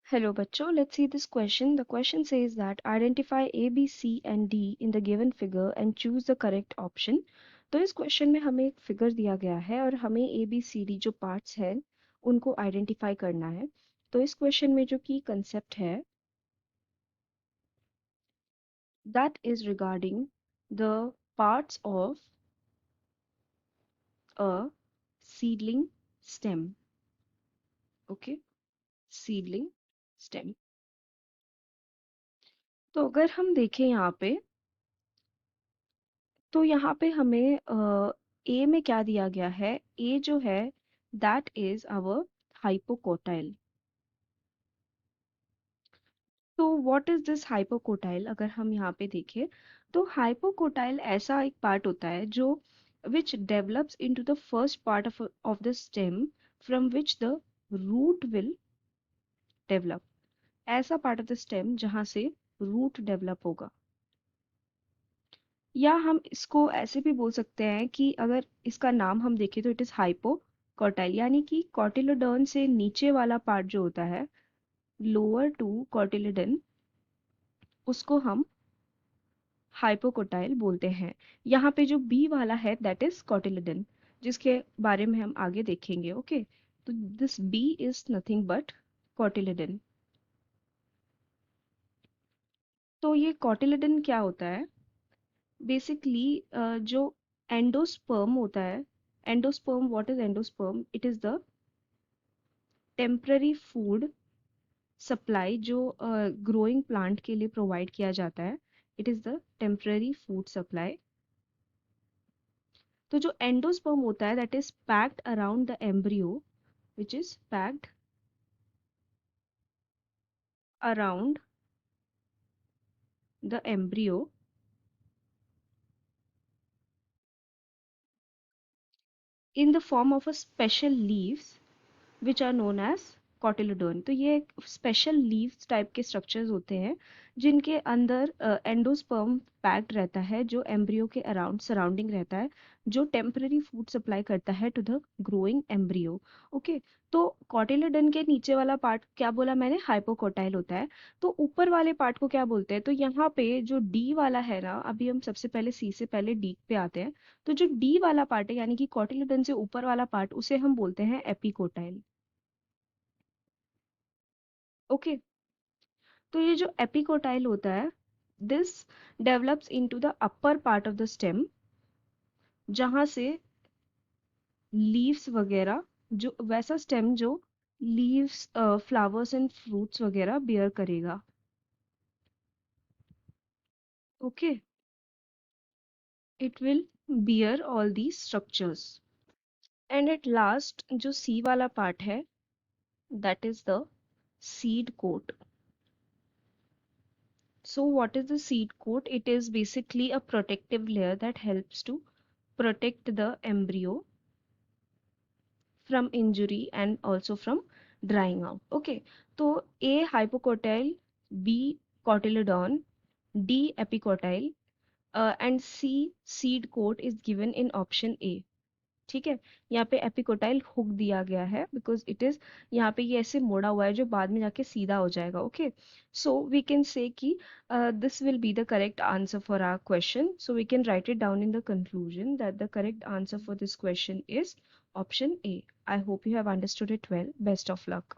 Hello bachcho, let's see this question. The question says that identify A, B, C and D in the given figure and choose the correct option. तो इस question में हमें एक figure दिया गया है और हमें ए बी सी डी जो पार्ट्स हैं उनको आइडेंटिफाई करना है। तो इस क्वेश्चन में जो की कंसेप्ट है that is regarding the parts of a seedling stem. Okay, seedling stem. तो अगर हम देखें यहाँ पे तो यहाँ पे हमें ए में क्या दिया गया है। ए जो है दैट इज आवर हाइपोकोटाइल। तो व्हाट इज दिस हाइपोकोटाइल? अगर हम यहाँ पे देखें तो हाइपोकोटाइल ऐसा एक पार्ट होता है जो which develops into the first part of the stem from which the root will develop. ऐसा पार्ट ऑफ द स्टेम जहाँ से रूट डेवलप होगा। या हम इसको ऐसे भी बोल सकते हैं कि अगर इसका नाम हम देखें तो इट इज हाइपोकॉटाइल, यानी कि कॉटिलोडर्न से नीचे वाला पार्ट जो होता है लोअर टू कॉटिलोडन, उसको हम हाइपोकोटाइल बोलते हैं। यहाँ पे जो बी वाला है दैट इज कॉटिलोडन, जिसके बारे में हम आगे देखेंगे। ओके, तो this B is nothing but cotyledon. तो ये कॉटिलोडन क्या होता है? बेसिकली जो एंडोस्पर्म होता है, endosperm, what is endosperm? It is the temporary food supply जो ग्रोइंग प्लांट के लिए प्रोवाइड किया जाता है। It is the temporary food supply. तो जो एंडोस्पर्म होता है that is packed around the embryo, which is packed around the embryo in the form of a special leaves which are known as cotyledon. तो ये special leaves type के structures होते हैं जिनके अंदर एंडोस्पर्म पैक्ड रहता है, जो एम्ब्रियो के अराउंड सराउंडिंग रहता है, जो टेम्पररी फूड सप्लाई करता है to the growing embryo. Okay, तो कॉटिलोडन के नीचे वाला पार्ट क्या बोला मैंने? हाइपोकोटाइल होता है। तो ऊपर वाले पार्ट को क्या बोलते हैं? तो यहाँ पे जो डी वाला है ना, अभी हम सबसे पहले सी से पहले डी पे आते हैं। तो जो डी वाला पार्ट है यानी कि कॉटिलोडन से ऊपर वाला पार्ट, उसे हम बोलते हैं एपिकोटाइल। ओके, तो ये जो एपिकोटाइल होता है this develops into the upper part of the stem, जहां से लीव्स वगैरह, जो वैसा स्टेम जो लीव्स, फ्लावर्स एंड फ्रूट्स वगैरह बियर करेगा। Okay, it will bear all the structures. And at last जो सी वाला पार्ट है that is the seed coat. So what is the seed coat? It is basically a protective layer that helps to protect the embryo from injury and also from drying out. Okay, तो A hypocotyl, B cotyledon, D epicotyle, and C seed coat is given in option A. ठीक है, यहाँ पे epicotyl hook दिया गया है because it is, यहाँ पे ये ऐसे मोड़ा हुआ है जो बाद में जाके सीधा हो जाएगा। Okay, so we can say कि this will be the correct answer for our question. So we can write it down in the conclusion that the correct answer for this question is option A. I hope you have understood it well. Best of luck.